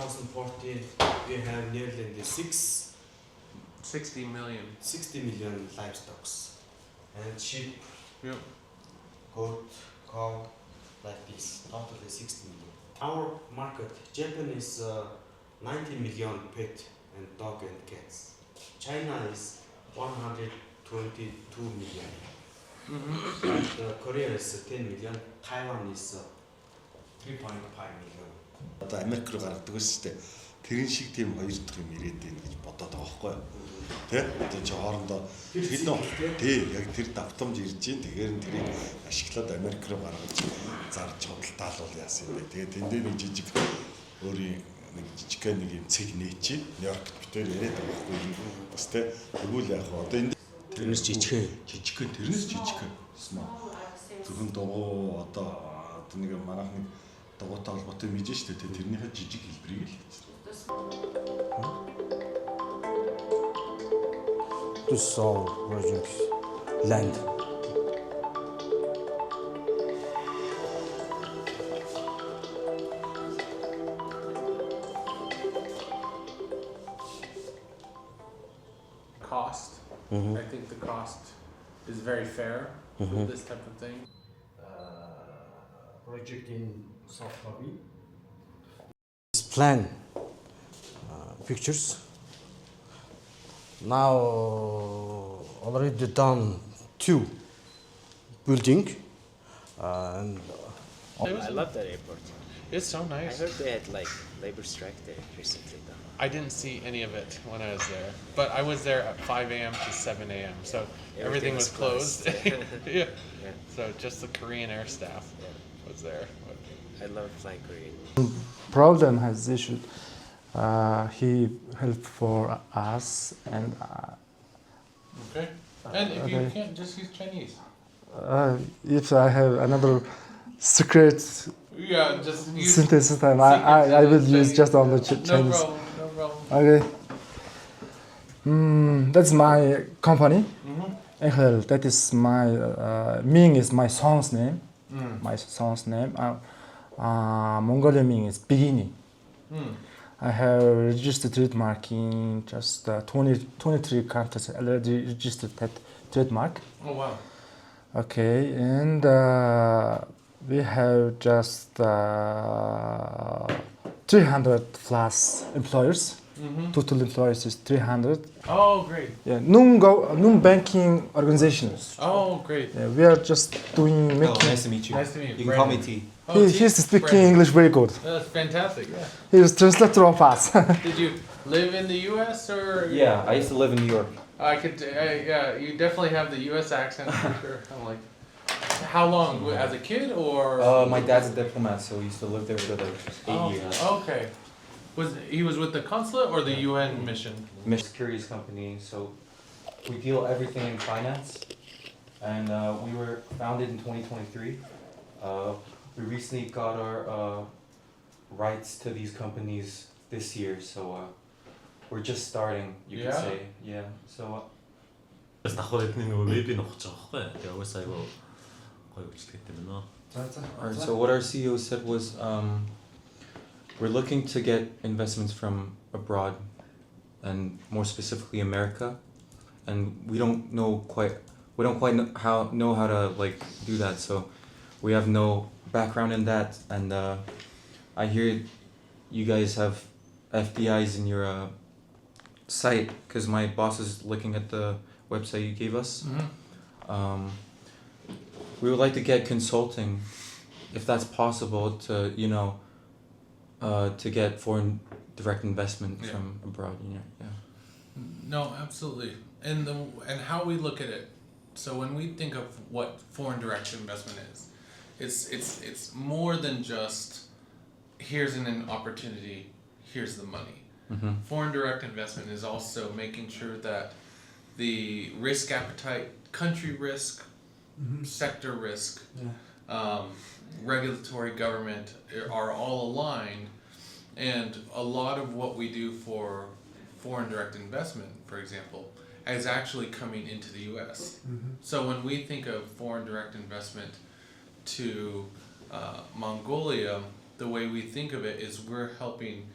2014, we have nearly 60 million. 60 million livestock. And sheep, Yep. goat, cow, like this, totally 60 million. Our market, Japan is 90 million pet and dog and cats. China is 122 million. And Korea is 10 million. Taiwan is 3.5 million. Одоо Америк руу гаргадаг шүү дээ. Тэрэн шиг тийм хоёр дахь юм ирээд байна гэж бодоод байгаа байхгүй юу? Тэ? Одоо чи хоорондоо тий яг тэр давтамж ирж гин тэгэхээр тэрийг ашиглаад Америк руу гаргаж зарж худалдаалуул яасан юм бэ. Тэгээд тэндээ нэг жижиг өөрийн нэг жижиг нэг юм цэг нээчи Нью-Йоркт битээр яриад байгаа байхгүй юу? Бас тэ тэгвэл яг одоо энэ Тэрнээс жижигхэн. тэрнээс жижигхэн. Зөвхөн дуу одоо нэг манайх нэг дуутай холбоотой мэдэн шүү дээ. Тэрнийхээ жижиг хэлбэрийг л хийж байна. This is all virgin land. Cost. I think the cost is very fair for this type of thing. Project in South Korea. This plan pictures. Now already done 2 building and I love that airport. It's so I nice. heard they had like labor strike there recently though. I didn't see any of it when I was there, but I was there at 5 a.m. to 7 a.m. So everything was closed. Yeah. Yeah. Yeah. So just the Korean air staff was there. I love flying Korean. Problem has issued. He helped for us and Okay. And if you Okay. can't, just use Chinese. if I have another secret Yeah, just use. synthesis time, I will use just on the No Chinese. problem. No problem. Okay. That's my company. Ehlel. That is my Ming is my son's name. My son's name. Mongolia Ming is beginning. I have registered trademark in just 23 countries already registered that trademark. Oh wow. Okay, and we have just 300 plus employers. Total employees is 300. Oh great. Yeah, non banking organizations. Oh great. Yeah, we are just doing making. Nice to meet you. Nice to meet you. You can call me Brandon. T. Oh, He's speaking Brandon. English very good. That's fantastic. Yeah. He is translator of us. Did you live in the U.S. or? Yeah, I used to live in New York. I could. Yeah, you definitely have the U.S. accent for sure. I'm like, how long? As a kid or? My dad's a diplomat, so he used to live there for like 8 years. Okay. He was with the consulate or the UN mission? Securities company, so we deal everything in finance, and we were founded in 2023. We recently got our rights to these companies this year, so we're just starting, you could Yeah. say. Yeah. So 그래서 давхар эдний нөгөө вебийг ногч байгаа байхгүй. Тэгээ угаасаа айгаа гоё үйлчлэгтэй байна. alright. So what our CEO said was, we're looking to get investments from abroad, and more specifically America, and we don't quite know how to like do that. So we have no background in that, and I hear you guys have FDIs in your site because my boss is looking at the website you gave us. We would like to get consulting, if that's possible, to to get foreign direct investment Yeah. from abroad. Yeah. No, absolutely. And how we look at it. So when we think of what foreign direct investment is, it's more than just here's an opportunity, here's the money. Foreign direct investment is also making sure that the risk appetite, country risk, sector risk, regulatory government are all aligned, and a lot of what we do for foreign direct investment, for example, is actually coming into the U.S. So when we think of foreign direct investment to Mongolia, the way we think of it is we're helping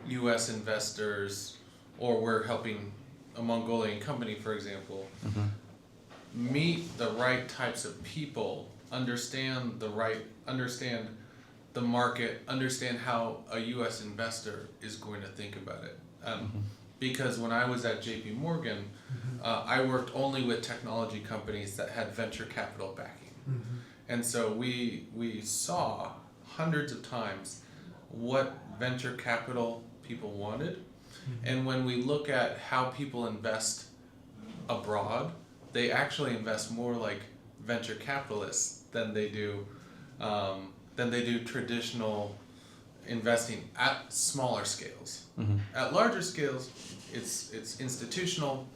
US investors, or we're helping a Mongolian company, for example, meet the right types of people, understand the market, understand how a US investor is going to think about it. Because when I was at JP Morgan, I worked only with technology companies that had venture capital backing. And so we saw hundreds of times what venture capital people wanted. And when we look at how people invest abroad, they actually invest more like venture capitalists than they do traditional investing at smaller scales. At larger scales, it's institutional.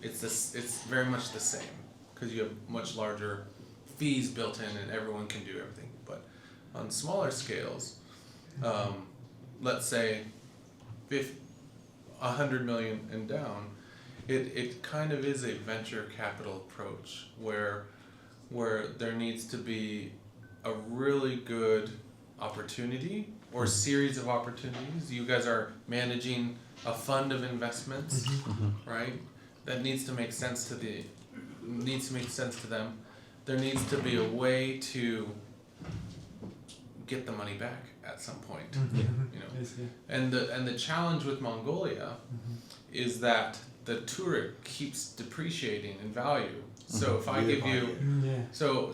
It's very much the same because you have much larger fees built in and everyone can do everything. But on smaller scales, let's say 100 million and down, it kind of is a venture capital approach where there needs to be a really good opportunity or series of opportunities. You guys are managing a fund of investments, right? That needs to make sense to them. There needs to be a way to get the money back at some point. You know, and the challenge with Mongolia is that the Turek keeps depreciating in value. So if I give you, so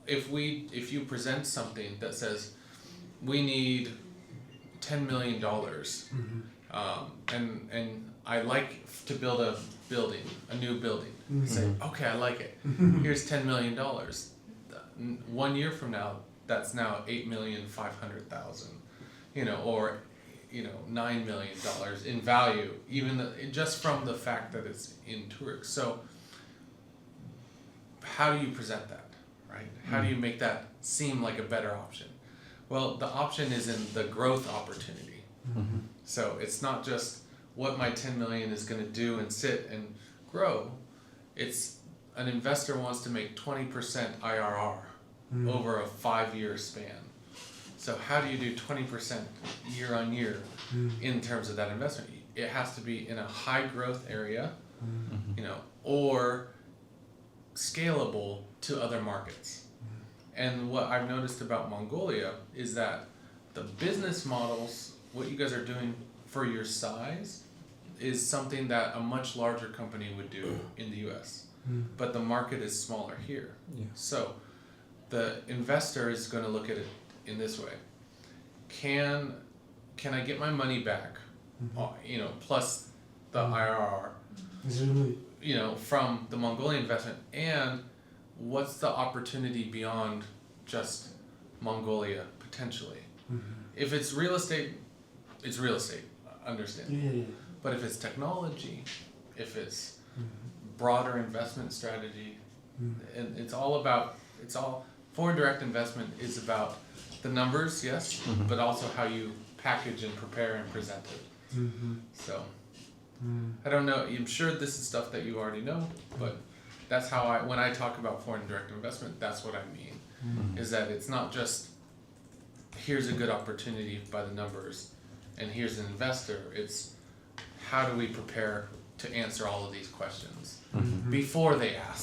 if you present something that says we need $10 million, and I like to build a new building. Say, okay, I like it. Here's $10 million. 1 year from now, that's now $8,500,000, you know, or $9 million in value, just from the fact that it's in Turek. So how do you present that, right? How do you make that seem like a better option? Well, the option is in the growth opportunity. So it's not just what my 10 million is going to do and sit and grow. It's an investor wants to make 20% IRR over a 5-year span. So how do you do 20% year on year in terms of that investment? It has to be in a high growth area, or scalable to other markets. And what I've noticed about Mongolia is that the business models, what you guys are doing for your size, is something that a much larger company would do in the US. But the market is smaller here. So the investor is going to look at it in this way. Can I get my money back, plus the IRR, from the Mongolian investment, and what's the opportunity beyond just Mongolia potentially? If it's real estate, it's real estate, understand. But if it's technology, if it's broader investment strategy, and it's all foreign direct investment is about the numbers, yes, but also how you package and prepare and present it. So I don't know, I'm sure this is stuff that you already know, but that's how when I talk about foreign direct investment, that's what I mean, is that it's not just here's a good opportunity by the numbers and here's an investor. It's how do we prepare to answer all of these questions before they ask.